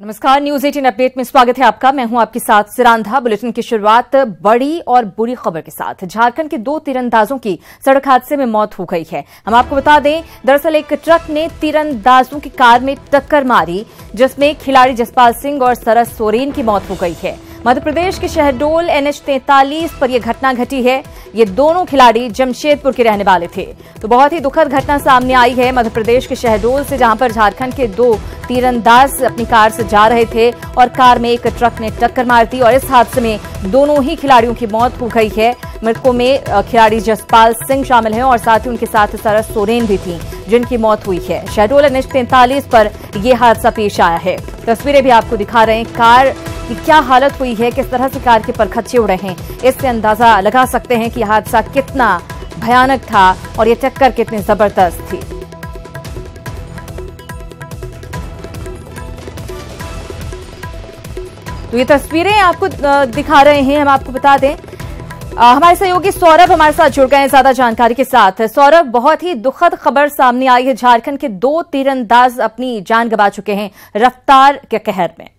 नमस्कार, news 18 update में स्वागत है आपका। मैं हूं आपके साथ सिरांधा। बुलेटिन की शुरुआत बड़ी और बुरी खबर के साथ। झारखंड के 2 तीरंदाजों की सड़क हादसे में मौत हो गई है। हम आपको बता दें, दरअसल एक ट्रक ने तीरंदाजों की कार में टक्कर मारी, जिसमें खिलाड़ी जसपाल सिंह और सरस सोरेन की मौत हो गई है। मध्य प्रदेश के शहडोल NH 43 पर यह घटना घटी है। ये दोनों खिलाड़ी जमशेदपुर के रहने वाले थे। तो बहुत ही दुखद घटना सामने आई है मध्य प्रदेश के शहडोल से, जहां पर झारखंड के 2 तीरंदाज अपनी कार से जा रहे थे और कार में एक ट्रक ने टक्कर मार दी और इस हादसे में दोनों ही खिलाड़ियों की मौत हो गई है। मृतकों में खिलाड़ी जसपाल सिंह शामिल हैं और साथ ही उनके साथ सरस सोरेन भी थी, जिनकी मौत हुई है। शहडोल NH 43 पर यह हादसा पेश आया है। तस्वीरें भी आपको दिखा रहे हैं। कार की क्या हालत हुई है, किस तरह से कार के परखच्चे उड़े हैं, इससे अंदाजा लगा सकते हैं कि यह हादसा कितना भयानक था और ये टक्कर कितनी जबरदस्त थी। तो ये तस्वीरें आपको दिखा रहे हैं। हम आपको बता दें, हमारे सहयोगी सौरभ हमारे साथ जुड़ गए हैं ज्यादा जानकारी के साथ। सौरभ, बहुत ही दुखद खबर सामने आई है। झारखंड के 2 तीरंदाज अपनी जान गंवा चुके हैं रफ्तार के कहर में।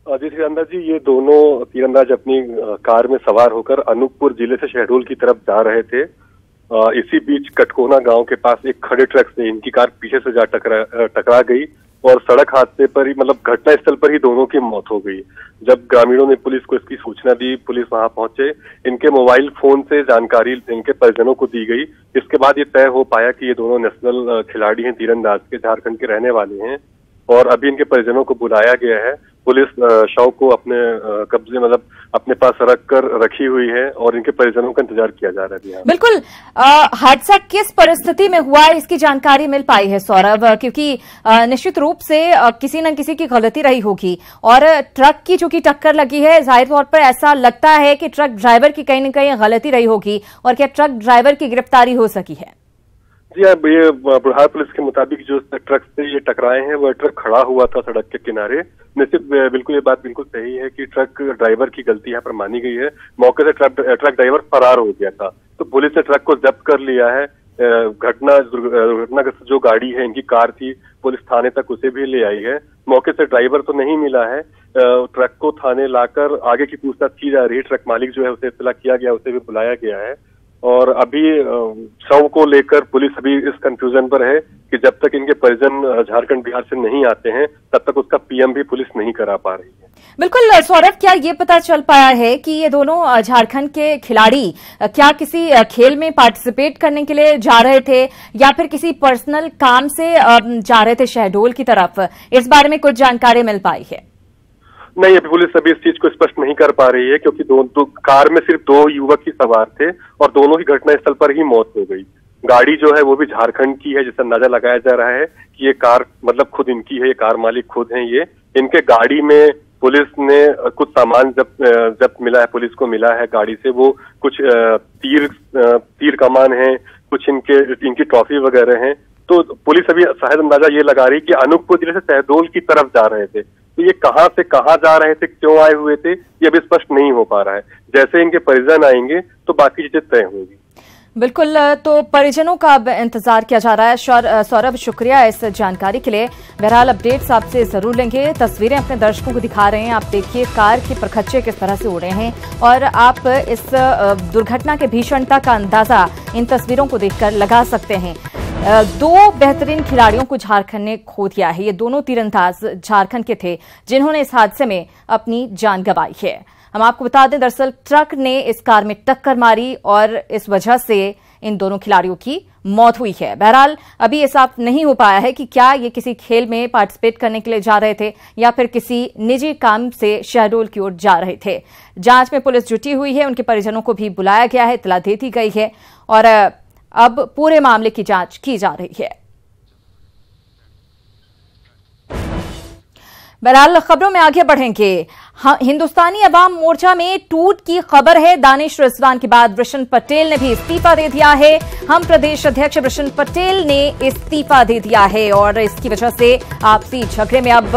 जी सिकंदर जी, ये दोनों तीरंदाज अपनी कार में सवार होकर अनूपपुर जिले से शहडोल की तरफ जा रहे थे। इसी बीच कटकोना गांव के पास एक खड़े ट्रक से इनकी कार पीछे से जा टकरा गई और सड़क हादसे पर ही, मतलब घटनास्थल पर ही दोनों की मौत हो गई। जब ग्रामीणों ने पुलिस को इसकी सूचना दी, पुलिस वहां पहुंचे, इनके मोबाइल फोन से जानकारी इनके परिजनों को दी गई। इसके बाद ये तय हो पाया कि ये दोनों नेशनल खिलाड़ी हैं, तीरंदाज के, झारखंड के रहने वाले हैं और अभी इनके परिजनों को बुलाया गया है। पुलिस शव को अपने कब्जे, मतलब अपने पास रख कर रखी हुई है और इनके परिजनों का इंतजार किया जा रहा है। बिल्कुल, हादसा किस परिस्थिति में हुआ है, इसकी जानकारी मिल पाई है सौरभ? क्योंकि निश्चित रूप से किसी न किसी की गलती रही होगी और ट्रक की चूंकि टक्कर लगी है, जाहिर तौर पर ऐसा लगता है कि ट्रक ड्राइवर की कहीं न कहीं गलती रही होगी। और क्या ट्रक ड्राइवर की गिरफ्तारी हो सकी है? जी हाँ, ये बुढ़ार पुलिस के मुताबिक जो ट्रक से ये टकराए हैं, वह ट्रक खड़ा हुआ था सड़क के किनारे। निश्चित बिल्कुल ये बात बिल्कुल सही है कि ट्रक ड्राइवर की गलती यहाँ पर मानी गई है। मौके से ट्रक ड्राइवर फरार हो गया था, तो पुलिस ने ट्रक को जब्त कर लिया है। दुर्घटनाग्रस्त जो गाड़ी है, इनकी कार थी, पुलिस थाने तक उसे भी ले आई है। मौके से ड्राइवर तो नहीं मिला है। ट्रक को थाने लाकर आगे की पूछताछ की जा रही है। ट्रक मालिक जो है उसे इत्तला किया गया, उसे भी बुलाया गया है और अभी शव को लेकर पुलिस अभी इस कंफ्यूजन पर है कि जब तक इनके परिजन झारखंड बिहार से नहीं आते हैं, तब तक उसका PM भी पुलिस नहीं करा पा रही है। बिल्कुल सौरभ, क्या ये पता चल पाया है कि ये दोनों झारखंड के खिलाड़ी क्या किसी खेल में पार्टिसिपेट करने के लिए जा रहे थे या फिर किसी पर्सनल काम से जा रहे थे शहडोल की तरफ? इस बारे में कुछ जानकारी मिल पाई है? नहीं, अभी पुलिस अभी इस चीज को स्पष्ट नहीं कर पा रही है क्योंकि कार में सिर्फ 2 युवक ही सवार थे और दोनों ही घटनास्थल पर ही मौत हो गई। गाड़ी जो है वो भी झारखंड की है, जिससे अंदाजा लगाया जा रहा है कि ये कार मतलब खुद इनकी है, ये कार मालिक खुद हैं। ये इनके गाड़ी में पुलिस ने कुछ सामान जब्त मिला है, पुलिस को मिला है गाड़ी से। वो कुछ तीर कमान है, कुछ इनकी ट्रॉफी वगैरह हैं। तो पुलिस अभी शायद अंदाजा ये लगा रही कि अनूपपुर जिले से शहडोल की तरफ जा रहे थे। तो ये कहां से कहां जा रहे थे, क्यों आए हुए थे, ये अभी स्पष्ट नहीं हो पा रहा है। जैसे इनके परिजन आएंगे तो बाकी चीजें तय होंगी। बिल्कुल, तो परिजनों का अब इंतजार किया जा रहा है। सौरभ, शुक्रिया इस जानकारी के लिए। बहरहाल अपडेट्स आपसे जरूर लेंगे। तस्वीरें अपने दर्शकों को दिखा रहे हैं। आप देखिए कार के परखच्चे किस तरह से उड़े हैं और आप इस दुर्घटना के भीषणता का अंदाजा इन तस्वीरों को देखकर लगा सकते हैं। 2 बेहतरीन खिलाड़ियों को झारखंड ने खो दिया है। ये दोनों तीरंदाज झारखंड के थे जिन्होंने इस हादसे में अपनी जान गंवाई है। हम आपको बता दें, दरअसल ट्रक ने इस कार में टक्कर मारी और इस वजह से इन दोनों खिलाड़ियों की मौत हुई है। बहरहाल अभी ये साफ नहीं हो पाया है कि क्या ये किसी खेल में पार्टिसिपेट करने के लिए जा रहे थे या फिर किसी निजी काम से शहडोल की ओर जा रहे थे। जांच में पुलिस जुटी हुई है, उनके परिजनों को भी बुलाया गया है, इत्तला दे दी गई है और अब पूरे मामले की जांच की जा रही है। बहरहाल खबरों में आगे बढ़ेंगे। हिंदुस्तानी अवाम मोर्चा में टूट की खबर है। दानिश रिजवान के बाद वृषण पटेल ने भी इस्तीफा दे दिया है। हम प्रदेश अध्यक्ष वृषण पटेल ने इस्तीफा दे दिया है और इसकी वजह से आपसी झगड़े में अब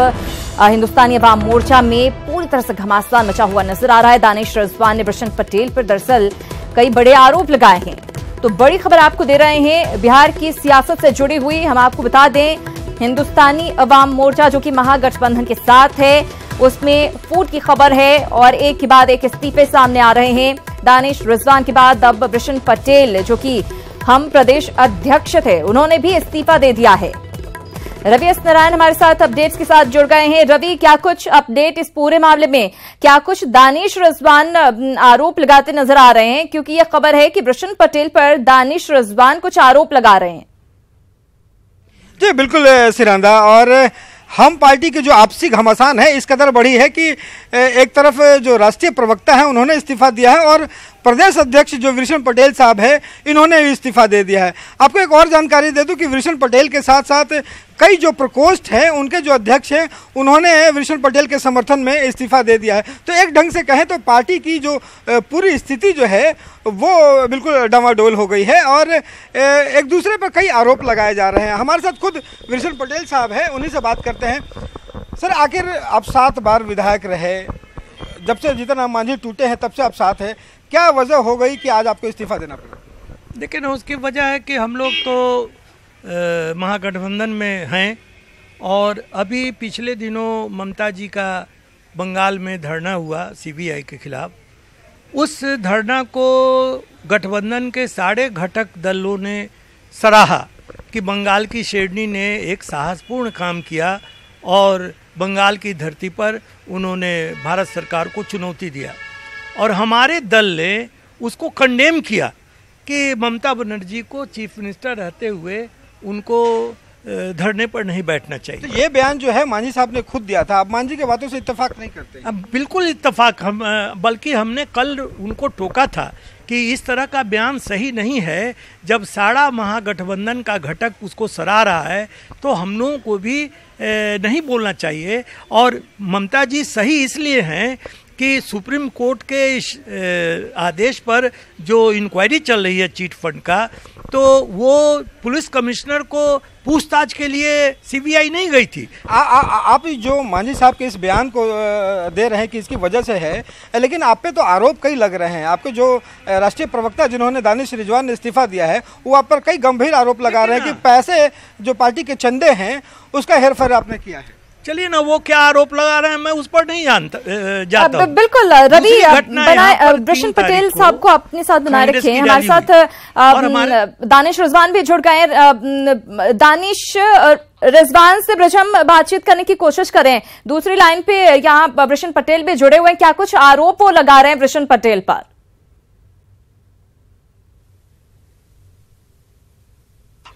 हिंदुस्तानी अवाम मोर्चा में पूरी तरह से घमासान मचा हुआ नजर आ रहा है। दानिश रिजवान ने वृषण पटेल पर दरअसल कई बड़े आरोप लगाए हैं। तो बड़ी खबर आपको दे रहे हैं बिहार की सियासत से जुड़ी हुई। हम आपको बता दें, हिंदुस्तानी अवाम मोर्चा जो कि महागठबंधन के साथ है, उसमें फूट की खबर है और एक के बाद एक इस्तीफे सामने आ रहे हैं। दानिश रिजवान के बाद अब वृषण पटेल जो कि हम प्रदेश अध्यक्ष थे, उन्होंने भी इस्तीफा दे दिया है। रवि एस नारायण हमारे साथ अपडेट्स के साथ जुड़ गए हैं। रवि, क्या कुछ अपडेट इस पूरे मामले में, क्या कुछ दानिश रिजवान आरोप लगाते नजर आ रहे हैं? क्योंकि यह खबर है कि वृषण पटेल पर दानिश रिजवान कुछ आरोप लगा रहे हैं। जी बिल्कुल सिरांदा, और हम पार्टी की जो आपसी घमासान है इस कदर बड़ी है कि एक तरफ जो राष्ट्रीय प्रवक्ता है उन्होंने इस्तीफा दिया है और प्रदेश अध्यक्ष जो वृषण पटेल साहब है इन्होंने भी इस्तीफा दे दिया है। आपको एक और जानकारी दे दूं कि वृषण पटेल के साथ साथ कई जो प्रकोष्ठ हैं उनके जो अध्यक्ष हैं उन्होंने वृषण पटेल के समर्थन में इस्तीफा दे दिया है। तो एक ढंग से कहें तो पार्टी की जो पूरी स्थिति जो है वो बिल्कुल डामाडोल हो गई है और एक दूसरे पर कई आरोप लगाए जा रहे हैं। हमारे साथ खुद वृषण पटेल साहब हैं, उन्हीं से बात करते हैं। सर, आखिर आप 7 बार विधायक रहे, जब से जीतन राम मांझी टूटे हैं तब से आप साथ हैं, क्या वजह हो गई कि आज आपको इस्तीफा देना पड़ा? देखिए ना, उसकी वजह है कि हम लोग तो महागठबंधन में हैं और अभी पिछले दिनों ममता जी का बंगाल में धरना हुआ सीबीआई के खिलाफ। उस धरना को गठबंधन के सारे घटक दलों ने सराहा कि बंगाल की शेरनी ने एक साहसपूर्ण काम किया और बंगाल की धरती पर उन्होंने भारत सरकार को चुनौती दिया। और हमारे दल ने उसको कंडेम किया कि ममता बनर्जी को चीफ मिनिस्टर रहते हुए उनको धरने पर नहीं बैठना चाहिए। तो ये बयान जो है मांझी साहब ने खुद दिया था, आप मांझी की बातों से इत्तेफाक नहीं करते? अब बिल्कुल इत्तेफाक, हम बल्कि हमने कल उनको टोका था कि इस तरह का बयान सही नहीं है। जब सारा महागठबंधन का घटक उसको सराह रहा है तो हम लोगों को भी नहीं बोलना चाहिए। और ममता जी सही इसलिए हैं कि सुप्रीम कोर्ट के आदेश पर जो इंक्वायरी चल रही है चिट फंड का, तो वो पुलिस कमिश्नर को पूछताछ के लिए सीबीआई नहीं गई थी। आप जो मांझी साहब के इस बयान को दे रहे हैं कि इसकी वजह से है, लेकिन आप पे तो आरोप कई लग रहे हैं। आपके जो राष्ट्रीय प्रवक्ता जिन्होंने दानिश रिजवान ने इस्तीफा दिया है वो आप पर कई गंभीर आरोप लगा रहे हैं कि पैसे जो पार्टी के चंदे हैं उसका हेरफेर आपने किया है। चलिए ना, वो क्या आरोप लगा रहे हैं मैं उस पर नहीं जाता। बिल्कुल रवि, वृषण पटेल साहब को अपने साथ बनाए रखे हैं। हमारे साथ दानिश रिजवान भी जुड़ गए हैं। दानिश रिजवान से ब्रजम बातचीत करने की कोशिश करें। दूसरी लाइन पे यहाँ वृषण पटेल भी जुड़े हुए हैं, क्या कुछ आरोप वो लगा रहे हैं वृषण पटेल पर?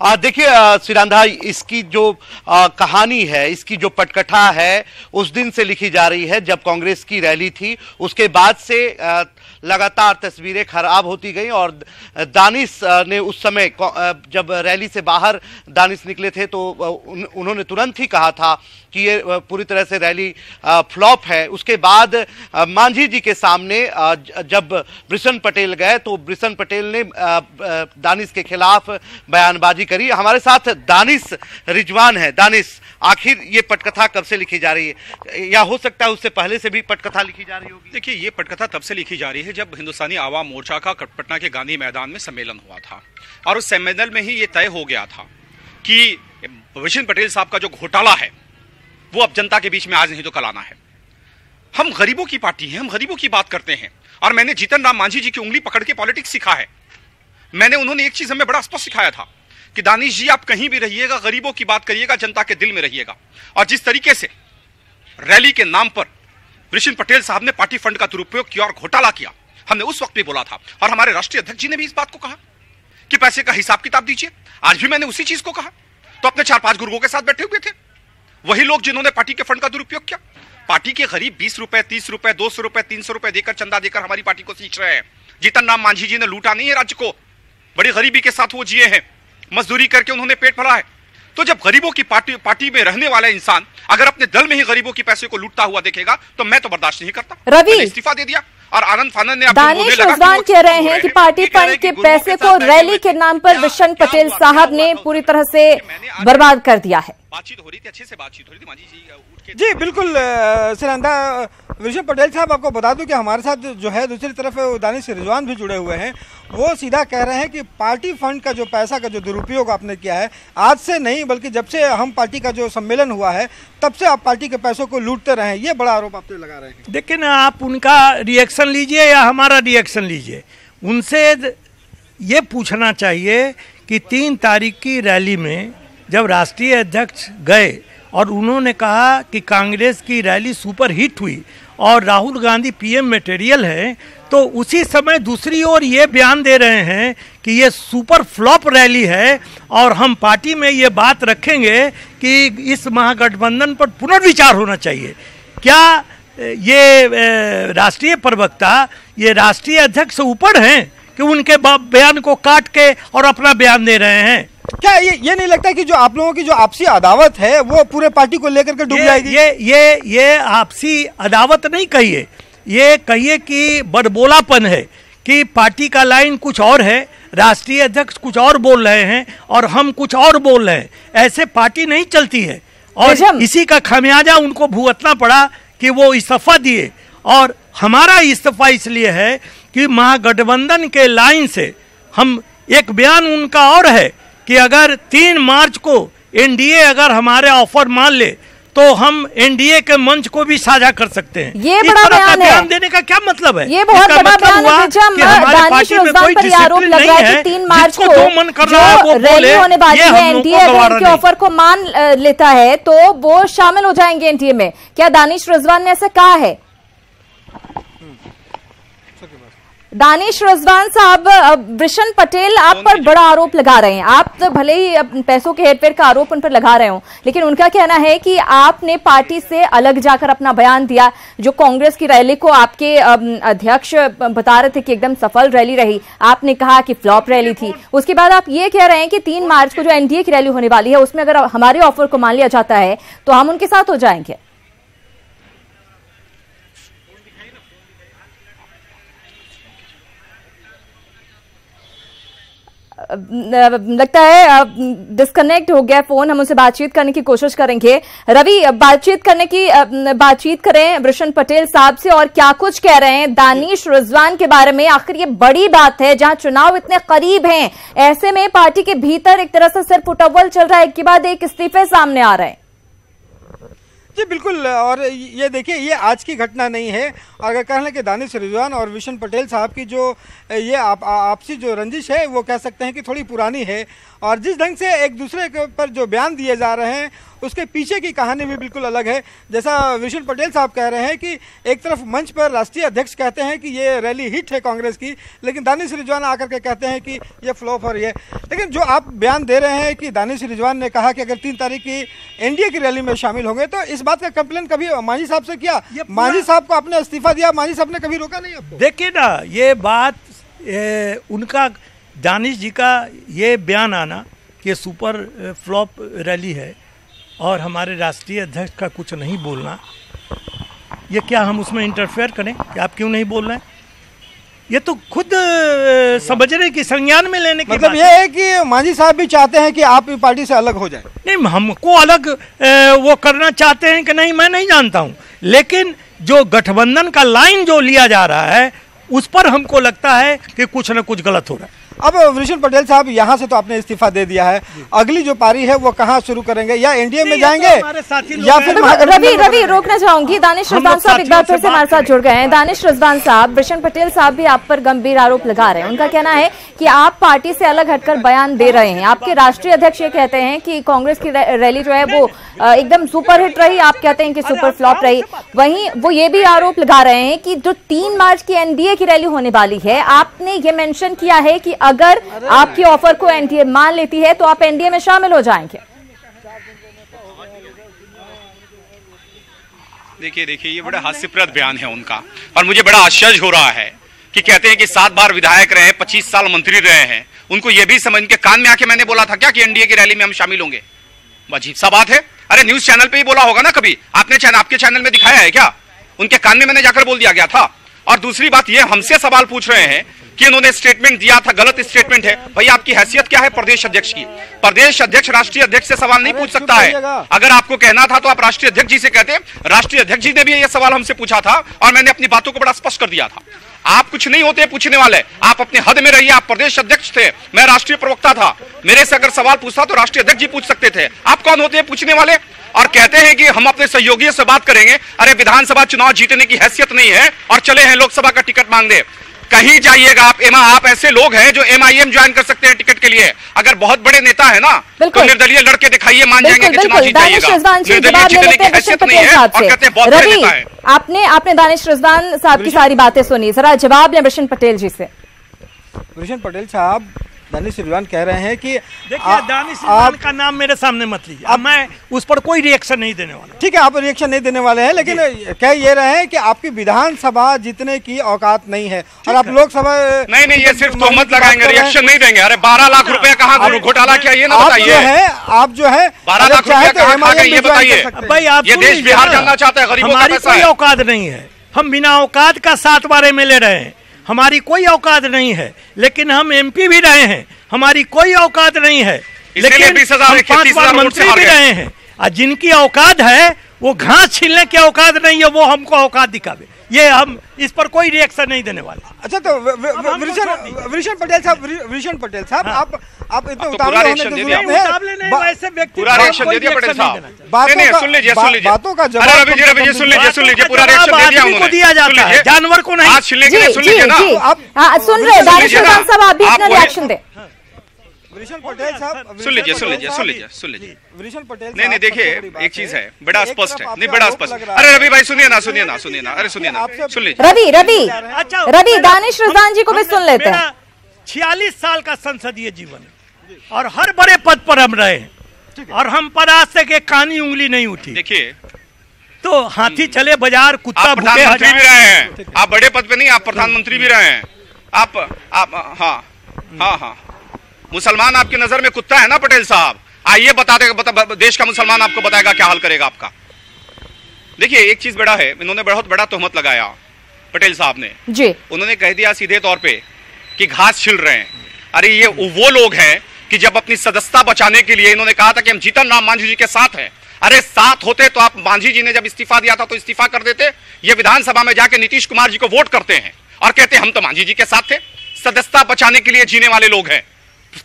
देखिए सिरांधा, इसकी जो कहानी है, इसकी जो पटकथा है उस दिन से लिखी जा रही है जब कांग्रेस की रैली थी। उसके बाद से लगातार तस्वीरें खराब होती गई और दानिश ने उस समय जब रैली से बाहर दानिश निकले थे तो उन्होंने तुरंत ही कहा था कि ये पूरी तरह से रैली फ्लॉप है। उसके बाद मांझी जी के सामने जब वृषण पटेल गए तो वृषण पटेल ने दानिश के खिलाफ बयानबाजी करी। हमारे साथ दानिश रिजवान है। दानिश, आखिर ये पटकथा कब से लिखी जा रही है, या हो सकता है उससे पहले से भी पटकथा लिखी जा रही होगी? देखिए, ये पटकथा तब से लिखी जा रही है जब हिंदुस्तानी आवाम मोर्चा का पटना के गांधी मैदान में सम्मेलन हुआ था और उस सम्मेलन में ही ये तय हो गया था कि वृषण पटेल साहब का जो घोटाला है वो अब जनता के बीच में आज नहीं तो कल आना है। हम गरीबों की पार्टी हैं, हम गरीबों की बात करते हैं और मैंने जीतन राम मांझी जी की उंगली पकड़ के पॉलिटिक्स सीखा है। उन्होंने एक चीज हमें बड़ा स्पष्ट सिखाया था कि दानिश जी, आप कहीं भी रहिएगा, गरीबों की बात करिएगा, जनता के दिल में रहिएगा। और जिस तरीके से रैली के नाम पर वृषण पटेल साहब ने पार्टी फंड का दुरुपयोग किया और घोटाला किया, हमने उस वक्त भी बोला था और हमारे राष्ट्रीय अध्यक्ष जी ने भी इस बात को कहा कि पैसे का हिसाब किताब दीजिए। आज भी मैंने उसी चीज को कहा। तो अपने 4-5 गुरुओं के साथ बैठे हुए थे वही लोग जिन्होंने पार्टी के फंड का दुरुपयोग किया। पार्टी के गरीब 20 रुपए, 30 रुपए, 200 रुपए, 300 रुपए देकर, चंदा देकर हमारी पार्टी को सींच रहे हैं। जीतन राम मांझी जी ने लूटा नहीं है राज्य को, बड़ी गरीबी के साथ वो जिए हैं, मजदूरी करके उन्होंने पेट भरा है। तो जब गरीबों की पार्टी में रहने वाला इंसान अगर अपने दल में ही गरीबों की पैसे को लूटता हुआ देखेगा तो मैं तो बर्दाश्त नहीं करता। रवि, इस्तीफा दे दिया और आनंद फानंद ने दानिश रिजवान कह रहे हैं कि पार्टी फंड के पैसे को रैली के नाम पर वृषण पटेल साहब ने पूरी तरह से बर्बाद कर दिया है। बातचीत हो रही थी, अच्छे से बातचीत हो रही थी। मांझी जी उठ के जी बिल्कुल सिरंधा वृषण पटेल साहब, आपको बता दूं कि हमारे साथ जो है दूसरी तरफ दानिश रिजवान भी जुड़े हुए हैं। वो सीधा कह रहे हैं कि पार्टी फंड का जो पैसा का जो दुरुपयोग आपने किया है, आज से नहीं बल्कि जब से हम पार्टी का जो सम्मेलन हुआ है तब से आप पार्टी के पैसों को लूटते रहे हैं, ये बड़ा आरोप आप लगा रहे हैं। देखिए ना, आप उनका रिएक्शन लीजिए या हमारा रिएक्शन लीजिए, उनसे ये पूछना चाहिए कि 3 तारीख की रैली में जब राष्ट्रीय अध्यक्ष गए और उन्होंने कहा कि कांग्रेस की रैली सुपर हिट हुई और राहुल गांधी पीएम मटेरियल है, तो उसी समय दूसरी ओर ये बयान दे रहे हैं कि ये सुपर फ्लॉप रैली है और हम पार्टी में ये बात रखेंगे कि इस महागठबंधन पर पुनर्विचार होना चाहिए। क्या ये राष्ट्रीय प्रवक्ता, ये राष्ट्रीय अध्यक्ष से ऊपर हैं कि उनके बयान को काट के और अपना बयान दे रहे हैं? क्या ये नहीं लगता कि जो आप लोगों की जो आपसी अदावत है वो पूरे पार्टी को लेकर के डूब जाएगी? ये आपसी अदावत नहीं कहिए, ये कहिए कि बड़बोलापन है कि पार्टी का लाइन कुछ और है, राष्ट्रीय अध्यक्ष कुछ और बोल रहे हैं और हम कुछ और बोल रहे हैं। ऐसे पार्टी नहीं चलती है और इसी का खामियाजा उनको भुगतना पड़ा कि वो इस्तीफा दिए। और हमारा इस्तीफा इसलिए है कि महागठबंधन के लाइन से हम, एक बयान उनका और है कि अगर 3 मार्च को एनडीए अगर हमारे ऑफर मान ले तो हम एनडीए के मंच को भी साझा कर सकते हैं। ये बड़ा बयान देने का क्या मतलब है? ये बहुत बड़ा बयान है कि हमारे पार्टी में कोई डिसिप्लिन नहीं है। 3 मार्च को जो रैली होने वाली है, एनडीए अगर उनके ऑफर को मान लेता है तो वो शामिल हो जाएंगे एनडीए में। क्या दानिश रिजवान ने ऐसा कहा है? दानिश रिजवान साहब, वृषण पटेल आप पर बड़ा आरोप लगा रहे हैं। आप तो भले ही पैसों के हेरफेर का आरोप उन पर लगा रहे हो, लेकिन उनका कहना है कि आपने पार्टी से अलग जाकर अपना बयान दिया। जो कांग्रेस की रैली को आपके अध्यक्ष बता रहे थे कि एकदम सफल रैली रही, आपने कहा कि फ्लॉप रैली थी। उसके बाद आप ये कह रहे हैं कि 3 मार्च को जो एनडीए की रैली होने वाली है उसमें अगर हमारे ऑफर को मान लिया जाता है तो हम उनके साथ हो जाएंगे। लगता है डिस्कनेक्ट हो गया फोन, हम उनसे बातचीत करने की कोशिश करेंगे। रवि, बातचीत करें वृषण पटेल साहब से और क्या कुछ कह रहे हैं दानिश रिजवान के बारे में। आखिर ये बड़ी बात है, जहां चुनाव इतने करीब हैं, ऐसे में पार्टी के भीतर एक तरह से सिर्फ उटव्वल चल रहा है, एक के बाद एक इस्तीफे सामने आ रहे हैं। जी बिल्कुल, और ये देखिए ये आज की घटना नहीं है। अगर कह लें कि दानिश रिजवान और वृषण पटेल साहब की जो ये आपसी जो रंजिश है वो कह सकते हैं कि थोड़ी पुरानी है। और जिस ढंग से एक दूसरे के ऊपर जो बयान दिए जा रहे हैं उसके पीछे की कहानी भी बिल्कुल अलग है। जैसा वृषण पटेल साहब कह रहे हैं कि एक तरफ मंच पर राष्ट्रीय अध्यक्ष कहते हैं कि ये रैली हिट है कांग्रेस की, लेकिन दानिश रिजवान आकर के कहते हैं कि ये फ्लॉप हो रही है। लेकिन जो आप बयान दे रहे हैं कि दानिश रिजवान ने कहा कि अगर 3 तारीख की एनडीए की रैली में शामिल होंगे, तो इस बात का कंप्लेन कभी मांझी साहब से किया? मांझी साहब को आपने इस्तीफा दिया, मांझी साहब ने कभी रोका नहीं आपको? देखिए ना, ये बात उनका, दानिश जी का ये बयान आना कि सुपर फ्लॉप रैली है और हमारे राष्ट्रीय अध्यक्ष का कुछ नहीं बोलना, ये क्या हम उसमें इंटरफेयर करें कि आप क्यों नहीं बोल रहे हैं? ये तो खुद समझने की, संज्ञान में लेने की मतलब ये है कि मांझी साहब भी चाहते हैं कि आप पार्टी से अलग हो जाए। नहीं, हमको अलग वो करना चाहते हैं कि नहीं मैं नहीं जानता हूँ, लेकिन जो गठबंधन का लाइन जो लिया जा रहा है उस पर हमको लगता है कि कुछ न कुछ गलत हो रहा है। अब वृषण पटेल साहब, यहाँ से तो आपने इस्तीफा दे दिया है, अगली जो पारी है वो कहाँ शुरू करेंगे? या एनडीए में जाएंगे या फिर रवि रोकना चाहूंगी। दानिश रिजवान साहब एक बार फिर से हमारे साथ जुड़ गए हैं। दानिश रिजवान साहब, वृषण पटेल साहब भी आप पर गंभीर आरोप लगा रहे हैं। उनका कहना है कि आप पार्टी से अलग हटकर बयान दे रहे हैं। आपके राष्ट्रीय अध्यक्ष ये कहते हैं कि कांग्रेस की रैली जो है वो एकदम सुपर हिट रही, आप कहते हैं कि सुपर फ्लॉप रही। वहीं वो ये भी आरोप लगा रहे हैं कि जो 3 मार्च की एनडीए की रैली होने वाली है, आपने ये मेंशन किया है कि अगर आपकी ऑफर को एनडीए मान लेती है तो आप एनडीए में शामिल हो जाएंगे। देखिए ये बड़ा हास्यप्रद बयान है उनका, और मुझे बड़ा आश्चर्य हो रहा है कि कहते हैं कि 7 बार विधायक रहे, 25 साल मंत्री रहे हैं, उनको ये भी समझ के कान में आके मैंने बोला था क्या कि एनडीए की रैली में हम शामिल होंगे? अजीब सा बात है। अरे न्यूज चैनल पे ही बोला होगा ना कभी, आपके चैनल में दिखाया है क्या? उनके कान में मैंने जाकर बोल दिया गया था। और दूसरी बात ये, हमसे सवाल पूछ रहे हैं कि इन्होंने स्टेटमेंट दिया था गलत स्टेटमेंट है। भाई आपकी हैसियत क्या है प्रदेश अध्यक्ष की? प्रदेश अध्यक्ष राष्ट्रीय अध्यक्ष से सवाल नहीं पूछ सकता है। अगर आपको कहना था तो आप राष्ट्रीय अध्यक्ष जी से कहते। राष्ट्रीय अध्यक्ष जी ने भी यह सवाल हमसे पूछा था और मैंने अपनी बातों को बड़ा स्पष्ट कर दिया था। आप कुछ नहीं होते पूछने वाले, आप अपने हद में रहिए। आप प्रदेश अध्यक्ष थे, मैं राष्ट्रीय प्रवक्ता था, मेरे से अगर सवाल पूछता तो राष्ट्रीय अध्यक्ष जी पूछ सकते थे। आप कौन होते हैं पूछने वाले? और कहते हैं कि हम अपने सहयोगियों से बात करेंगे। अरे विधानसभा चुनाव जीतने की हैसियत नहीं है और चले हैं लोकसभा का टिकट मांगने। कहीं जाइएगा आप ऐसे लोग हैं जो MIM ज्वाइन कर सकते हैं टिकट के लिए। अगर बहुत बड़े नेता है ना तो निर्दलीय लड़के दिखाइए, मान जाएंगे कि चुनाव जीत जाइएगा। निर्दलीय जीतने की हैसियत नहीं है और कहते हैं बहुत बड़े नेता है। आपने दानिश रिजवान साहब की सारी बातें सुनी, जरा जवाब लें वृषण पटेल जी से। वृषण पटेल साहब, दानिश रिजवान कह रहे हैं कि देखिए दानिश रिजवान का नाम मेरे सामने मत लीजिए, अब मैं उस पर कोई रिएक्शन नहीं देने वाला। ठीक है, आप रिएक्शन नहीं देने वाले हैं, लेकिन कह ये रहे हैं कि आपकी विधानसभा जीतने की औकात नहीं है और आप लोकसभा नहीं, ये सिर्फ तोहमत लगाएंगे, रिएक्शन नहीं देंगे। अरे 12 लाख रुपए कहाँ घोटाला किया ये ना बताइए। आप जो है 12 लाख रुपए कहाँ खा गए ये बताइए। भाई आप ये देश बिहार जानना चाहता है, गरीबों का पैसा है। कोई औकात नहीं है, हम बिना औकात का 7 बार MLA रहे हैं, हमारी कोई औकात नहीं है। लेकिन हम MP भी रहे हैं, हमारी कोई औकात नहीं है। लेकिन हम 5 बार मंत्री भी रहे हैं और जिनकी औकात है वो घास छीलने की औकात नहीं है, वो हमको औकात दिखावे। ये हम इस पर कोई रिएक्शन नहीं देने वाले। अच्छा, तो वृषण पटेल साहब, आप इतने उतावले होने की जरूरत नहीं, वैसे व्यक्ति पूरा रिएक्शन दे दिया पटेल साहब। सुन लीजिए बातों का जवाब। अरे सुन लीजिए पूरा रिएक्शन दे दिया उन्होंने। दिया जाता है, जानवर को नहीं। सुन लीजिए ना, आप सुन रहे दानिश रिजवान साहब, आप भी अपना रिएक्शन दें। वृषण पटेल साहब, सुन लीजिए। वृषण पटेल नहीं, देखिए एक चीज है, बड़ा स्पष्ट है, नहीं बड़ा स्पष्ट। अरे रवि भाई सुनिए ना, अरे सुनिए ना, सुन लीजिए। रवि दानिश रिजवान जी को भी सुन लेते हैं। 46 साल का संसदीय जीवन और हर बड़े पद पर हम रहे और हम पर आज तक एक कानी उंगली नहीं उठी। देखिए तो हाथी चले बाजार, कुत्ता भूखे प्रधानमंत्री भी रहे हैं, आप बड़े पद पे नहीं, आप प्रधानमंत्री भी रहे हैं। आप हाँ मुसलमान आपकी नजर में कुत्ता है ना पटेल साहब? आइए देश का मुसलमान आपको बताएगा क्या हाल करेगा आपका। देखिए एक चीज बड़ा है, इन्होंने बहुत बड़ा तोहमत लगाया पटेल साहब ने जी। उन्होंने कह दिया सीधे तौर पे कि घास छिल रहे हैं। अरे ये वो लोग हैं कि जब अपनी सदस्यता बचाने के लिए इन्होंने कहा था कि हम जीतन राम मांझी जी के साथ हैं। अरे साथ होते तो आप, मांझी जी ने जब इस्तीफा दिया था तो इस्तीफा कर देते। ये विधानसभा में जाके नीतीश कुमार जी को वोट करते हैं और कहते हम तो मांझी जी के साथ थे। सदस्यता बचाने के लिए जीने वाले लोग हैं,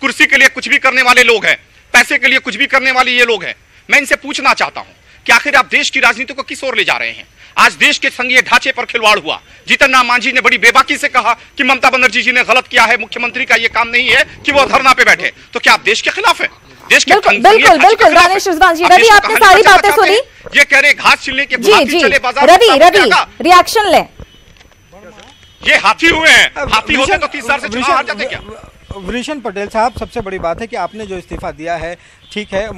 कुर्सी के लिए कुछ भी करने वाले लोग हैं, पैसे के लिए कुछ भी करने वाले ये लोग हैं। मैं इनसे पूछना चाहता हूं कि आखिर आप देश की राजनीति को किस ओर ले जा रहे हैं? आज देश के संघीय ढांचे पर खिलवाड़ हुआ। जीतन राम मांझी ने बड़ी बेबाकी से कहा कि ममता बनर्जी जी ने गलत किया है, मुख्यमंत्री का ये काम नहीं है कि वो धरना पे बैठे। तो क्या आप देश के खिलाफ है? देश के बिल्कुल दानिश रिजवान जी, रवि आपने सारी बातें सुनी। ये कह रहे घास छिलने के चले बाजार। रवि रिएक्शन ले। ये हाथी हुए हैं, हाथी होते तो 30 साल से चुनाव हार जाते क्या? वृषण पटेल साहब, सबसे बड़ी बात है कि आपने जो इस्तीफा दिया है, ठीक है,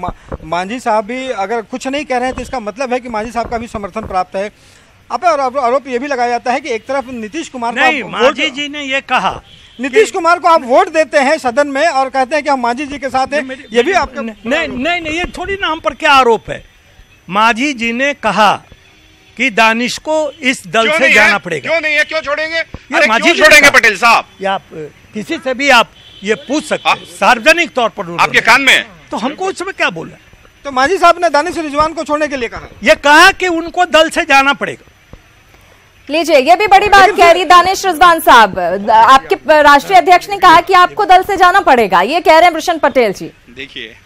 मांझी साहब भी अगर कुछ नहीं कह रहे हैं तो इसका मतलब है कि मांझी साहब का भी समर्थन प्राप्त है। अब आरोप ये भी लगाया जाता है कि एक तरफ नीतीश कुमार नहीं, मांझी जी ने ये कहा, नीतीश कुमार को आप वोट देते हैं सदन में और कहते हैं कि हम मांझी जी के साथ हैं। ये भी आपका नहीं, ये थोड़ी ना हम पर क्या आरोप है। मांझी जी ने कहा कि दानिश को इस दल से जाना पड़ेगा। क्यों नहीं है, क्यों छोड़ेंगे? क्यों छोड़ेंगे पटेल साहब? आप किसी से भी आप ये पूछ सकते हैं, सार्वजनिक तौर पर आपके कान में। तो हमको उस समय क्या बोला? तो मांझी साहब ने दानिश रिजवान को छोड़ने के लिए कहा, ये कहा कि उनको दल से जाना पड़ेगा। लीजिए, ये भी बड़ी बात कह रही दानिश रिजवान साहब। आपके राष्ट्रीय अध्यक्ष ने कहा कि आपको दल से जाना पड़ेगा, ये कह रहे हैं वृषण पटेल जी। देखिए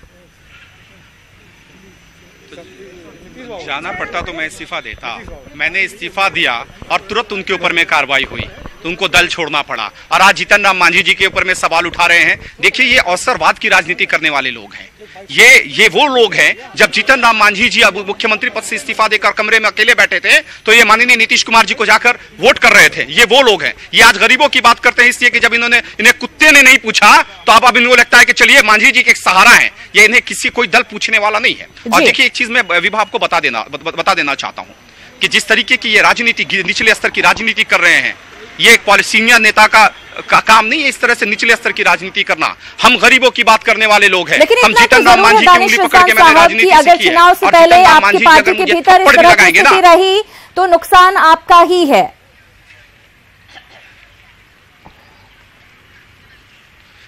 जाना पड़ता तो मैं इस्तीफा देता। मैंने इस्तीफा दिया और तुरंत उनके ऊपर में कार्रवाई हुई तो उनको दल छोड़ना पड़ा। और आज जीतन राम मांझी जी के ऊपर में सवाल उठा रहे हैं। देखिए ये अवसरवाद की राजनीति करने वाले लोग हैं। ये वो लोग हैं, जब जीतन राम मांझी जी अब मुख्यमंत्री पद से इस्तीफा देकर कमरे में अकेले बैठे थे तो ये माननीय नीतीश कुमार जी को जाकर वोट कर रहे थे। ये वो लोग हैं। ये आज गरीबों की बात करते हैं इसलिए कि जब इन्हें कुत्ते ने नहीं पूछा तो अब इनको लगता है कि चलिए मांझी जी के एक सहारा है। ये इन्हें कोई दल पूछने वाला नहीं है। और देखिए एक चीज मैं विभा आपको बता देना चाहता हूं कि जिस तरीके की ये राजनीति, निचले स्तर की राजनीति कर रहे हैं, ये एक सीनियर नेता का काम नहीं है इस तरह से निचले स्तर की राजनीति करना। हम गरीबों की बात करने वाले लोग हैं। हम जीतन राम मांझी की उंगली पकड़ के मैंने राजनीति सीखी है। अगर चुनाव से पहले आपकी पार्टी के भीतर इस तरह की स्थिति रही तो नुकसान आपका ही है।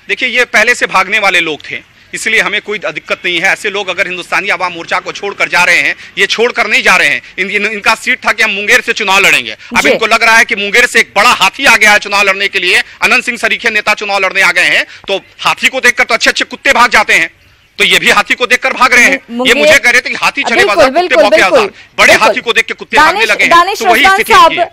देखिए ये पहले से भागने वाले लोग थे, इसलिए हमें कोई दिक्कत नहीं है। ऐसे लोग अगर हिंदुस्तानी आवाम मोर्चा को छोड़कर जा रहे हैं, ये छोड़कर नहीं जा रहे हैं। इनका सीट था कि हम मुंगेर से चुनाव लड़ेंगे। अब इनको लग रहा है कि मुंगेर से एक बड़ा हाथी आ गया है चुनाव लड़ने के लिए, अनंत सिंह सरीखे नेता चुनाव लड़ने आ गए हैं, तो हाथी को देखकर तो अच्छे अच्छे कुत्ते भाग जाते हैं, तो ये भी हाथी को देखकर भाग रहे हैं। ये मुझे कह रहे थे कि हाथी चले बाजार कुत्ते भौंके आजार, बड़े हाथी को देख के कुत्ते भागने लगे हैं, तो वही स्थिति है।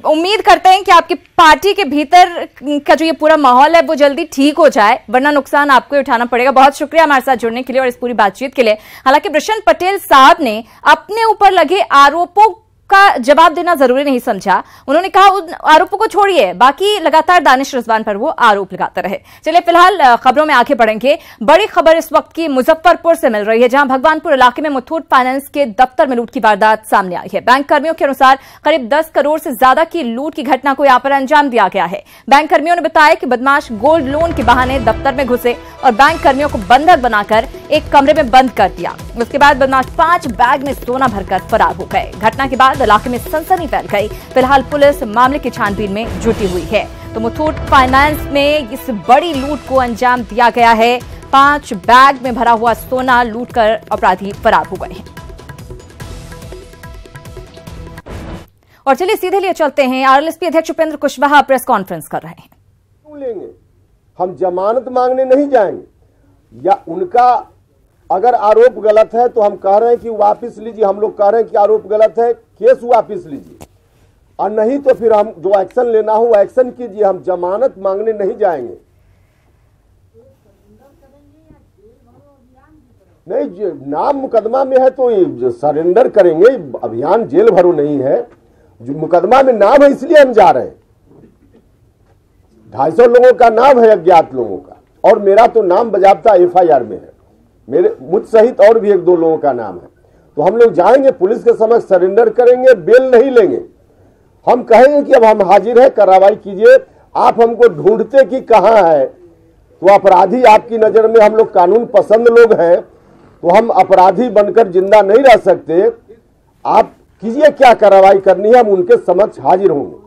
उम्मीद करते हैं कि आपकी पार्टी के भीतर का जो ये पूरा माहौल है वो जल्दी ठीक हो जाए, वरना नुकसान आपको ही उठाना पड़ेगा। बहुत शुक्रिया हमारे साथ जुड़ने के लिए और इस पूरी बातचीत के लिए। हालांकि वृषण पटेल साहब ने अपने ऊपर लगे आरोपों का जवाब देना जरूरी नहीं समझा। उन्होंने कहा उन आरोपों को छोड़िए, बाकी लगातार दानिश रिजवान पर वो आरोप लगाते रहे। चलिए फिलहाल खबरों में आगे बढ़ेंगे। बड़ी खबर इस वक्त की मुजफ्फरपुर से मिल रही है, जहां भगवानपुर इलाके में मुथूट फाइनेंस के दफ्तर में लूट की वारदात सामने आई है। बैंक कर्मियों के अनुसार करीब 10 करोड़ से ज्यादा की लूट की घटना को यहां पर अंजाम दिया गया है। बैंक कर्मियों ने बताया कि बदमाश गोल्ड लोन के बहाने दफ्तर में घुसे और बैंक कर्मियों को बंधक बनाकर एक कमरे में बंद कर दिया। उसके बाद बदमाश 5 बैग में सोना भरकर फरार हो गए। घटना के बाद इलाके में सनसनी फैल गई। फिलहाल पुलिस मामले की छानबीन में जुटी हुई है। तो मुथूट फाइनेंस में इस बड़ी लूट को अंजाम दिया गया है। 5 बैग में भरा हुआ सोना लूटकर अपराधी फरार हो गए हैं। और चलिए सीधे लिए चलते हैं। आरएलएसपी अध्यक्ष उपेंद्र कुशवाहा प्रेस कॉन्फ्रेंस कर रहे हैं। क्यों लेंगे? हम जमानत मांगने नहीं जाएंगे, या उनका अगर आरोप गलत है तो हम कह रहे हैं कि वापस लीजिए। हम लोग कह रहे हैं कि आरोप गलत है, केस वापस लीजिए, और नहीं तो फिर हम जो एक्शन लेना हो वो एक्शन कीजिए। हम जमानत मांगने नहीं जाएंगे। नहीं, नाम मुकदमा में है तो सरेंडर करेंगे। अभियान जेल भरो नहीं है, जो मुकदमा में नाम है इसलिए हम जा रहे हैं। 250 लोगों का नाम है, अज्ञात लोगों का, और मेरा तो नाम बजाबता FIR में है। मेरे मुझ सहित और भी 1-2 लोगों का नाम है। तो हम लोग जाएंगे, पुलिस के समक्ष सरेंडर करेंगे, बेल नहीं लेंगे। हम कहेंगे कि अब हम हाजिर है, कार्रवाई कीजिए। आप हमको ढूंढते कि कहाँ है, तो अपराधी आपकी नजर में, हम लोग कानून पसंद लोग हैं, तो हम अपराधी बनकर जिंदा नहीं रह सकते। आप कीजिए क्या कार्रवाई करनी है, हम उनके समक्ष हाजिर होंगे।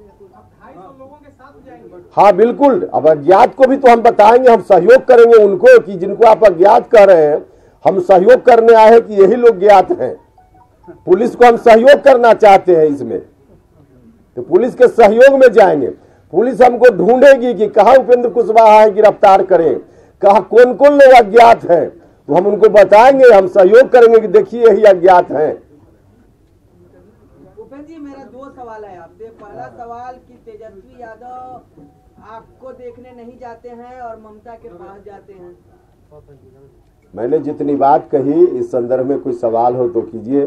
हाँ बिल्कुल, अब अज्ञात को भी तो हम बताएंगे, हम सहयोग करेंगे उनको कि जिनको आप अज्ञात कह रहे हैं, हम सहयोग करने आए हैं कि यही लोग ज्ञात हैं। पुलिस को हम सहयोग करना चाहते हैं इसमें, तो पुलिस के सहयोग में जाएंगे। पुलिस हमको ढूंढेगी कि कहाँ उपेंद्र कुशवाहा है, गिरफ्तार करें, कहाँ कौन कौन लोग अज्ञात हैं, तो हम उनको बताएंगे, हम सहयोग करेंगे कि देखिए यही अज्ञात हैं। उपेंद्र जी, मेरा 2 सवाल है आपसे। पहला सवाल कि तेजस्वी यादव आपको देखने नहीं जाते हैं और ममता के पास जाते हैं। मैंने जितनी बात कही, इस संदर्भ में कोई सवाल हो तो कीजिए,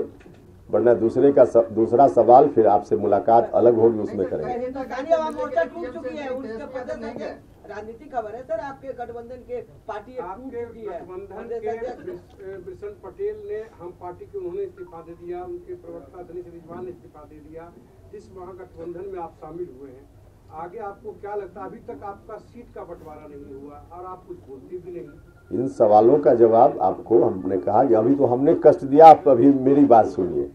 वरना दूसरा सवाल फिर आपसे मुलाकात अलग होगी, उसमें करेंगे। हिंदुस्तानी आवाम मोर्चा टूट चुकी है, उनके प्रदर्शन है, राजनीतिक खबर है सर। आपके गठबंधन के पार्टी टूट चुकी है। वृषण पटेल ने हम पार्टी के, उन्होंने इस्तीफा दे दिया, उनके प्रवक्ता दानिश रिजवान ने इस्तीफा दे दिया। जिस महागठबंधन में आप शामिल हुए हैं, आगे आपको क्या लगता है? अभी तक आपका सीट का बंटवारा नहीं हुआ और आप कुछ बोलते भी नहीं। इन सवालों का जवाब आपको हमने कहा कि अभी तो हमने कष्ट दिया, आप अभी मेरी बात सुनिए।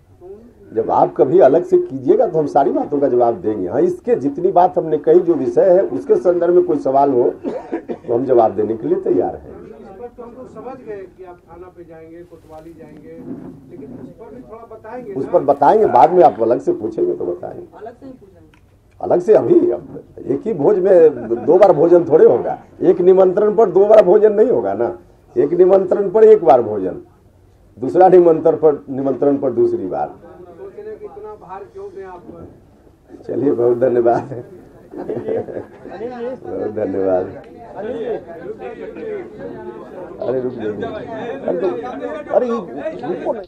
जब आप कभी अलग से कीजिएगा तो हम सारी बातों का जवाब देंगे। हाँ, इसके जितनी बात हमने कही, जो विषय है उसके संदर्भ में कोई सवाल हो तो हम जवाब देने के लिए तैयार हैं। तो हम लोग समझ गए कि आप थाना पे जाएंगे, कोतवाली जाएंगे, लेकिन उस पर भी थोड़ा बताएंगे। उस पर बताएंगे, बाद में आप अलग से पूछेंगे तो बताएंगे। अलग से अभी एक ही भोज में 2 बार भोजन थोड़े होगा। एक निमंत्रण पर 2 बार भोजन नहीं होगा ना। एक निमंत्रण पर 1 बार भोजन, दूसरा निमंत्रण पर दूसरी बार। इतना भार क्यों दें आप? चलिए, बहुत धन्यवाद, बहुत धन्यवाद। अरे रुक जाइए, अरे रुको नहीं।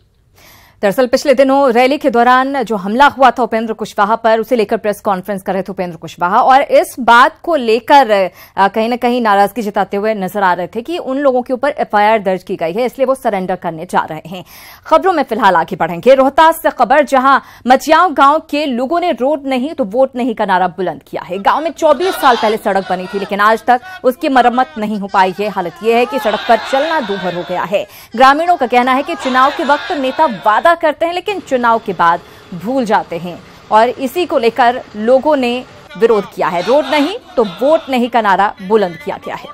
दरअसल पिछले दिनों रैली के दौरान जो हमला हुआ था उपेंद्र कुशवाहा पर, उसे लेकर प्रेस कॉन्फ्रेंस कर रहे थे उपेंद्र कुशवाहा, और इस बात को लेकर कहीं न कहीं नाराजगी जताते हुए नजर आ रहे थे कि उन लोगों के ऊपर FIR दर्ज की गई है, इसलिए वो सरेंडर करने जा रहे हैं। खबरों में फिलहाल आगे बढ़ेंगे। रोहतास से खबर, जहां मचियाव गांव के लोगों ने रोड नहीं तो वोट नहीं का नारा बुलंद किया है। गांव में 24 साल पहले सड़क बनी थी, लेकिन आज तक उसकी मरम्मत नहीं हो पाई है। हालत यह है कि सड़क पर चलना दूभर हो गया है। ग्रामीणों का कहना है कि चुनाव के वक्त नेता वादा करते हैं, लेकिन चुनाव के बाद भूल जाते हैं, और इसी को लेकर लोगों ने विरोध किया है। रोड नहीं तो वोट नहीं का नारा बुलंद किया गया है।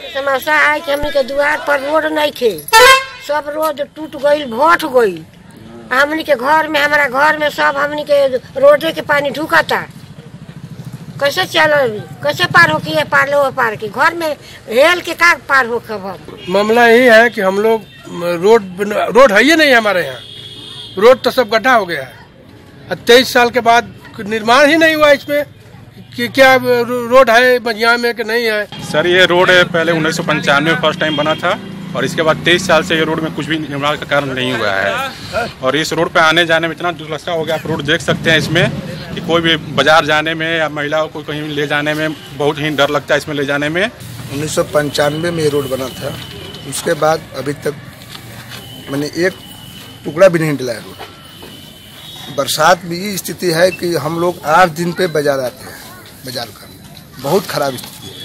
समस्या है कि हमनी के द्वार पर रोड नहीं थे, सब रोड टूट गई, भट गई। हमनी के घर में, हमारा घर में सब हमनी के रोडे के पानी ढुका था। कैसे चलो, कैसे पार हो किए, पार लो पार की घर में हेल के का पार हो। मामला यही है कि हम लोग रोड है ही नहीं हमारे यहाँ, रोड तो सब गड्ढा हो गया है। 23 साल के बाद निर्माण ही नहीं हुआ इसमें कि क्या रोड है बजिया में कि नहीं है। सर ये रोड पहले 1995 में फर्स्ट टाइम बना था और इसके बाद 23 साल से ये रोड में कुछ भी निर्माण का कार्य नहीं हुआ है और इस रोड पे आने जाने में इतना दुर्दशा हो गया। आप रोड देख सकते हैं इसमें कि कोई भी बाजार जाने में या महिलाओं को कहीं ले जाने में बहुत ही डर लगता है इसमें ले जाने में। 1995 में ये रोड बना था, उसके बाद अभी तक मैंने एक टुकड़ा भी नहीं डला है रोड। बरसात में ये स्थिति है कि हम लोग 8 दिन पे बाजार आते हैं, बाजार का बहुत खराब स्थिति है।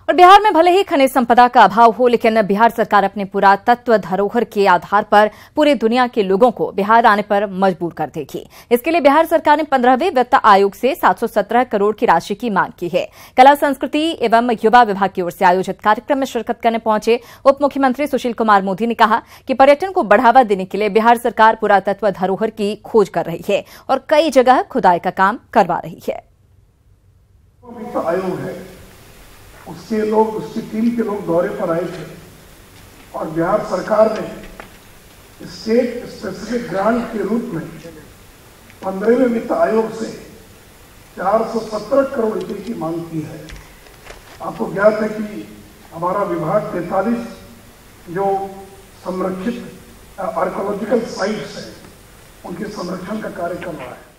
और बिहार में भले ही खनिज संपदा का अभाव हो, लेकिन बिहार सरकार अपने पुरातत्व धरोहर के आधार पर पूरी दुनिया के लोगों को बिहार आने पर मजबूर कर देगी। इसके लिए बिहार सरकार ने 15वें वित्त आयोग से 717 करोड़ की राशि की मांग की है। कला संस्कृति एवं युवा विभाग की ओर से आयोजित कार्यक्रम में शिरकत करने पहुंचे उप मुख्यमंत्री सुशील कुमार मोदी ने कहा कि पर्यटन को बढ़ावा देने के लिए बिहार सरकार पुरातत्व धरोहर की खोज कर रही है और कई जगह खुदाई का काम करवा रही है। उसकी टीम के लोग दौरे पर आए थे और बिहार सरकार ने स्टेट स्पेसिफिक ग्रांट के रूप में 15वें वित्त आयोग से 417 करोड़ रुपए की मांग की है। आपको ज्ञात है कि हमारा विभाग 43 जो संरक्षित आर्कोलॉजिकल साइट्स है उनके संरक्षण का कार्य कर रहा है।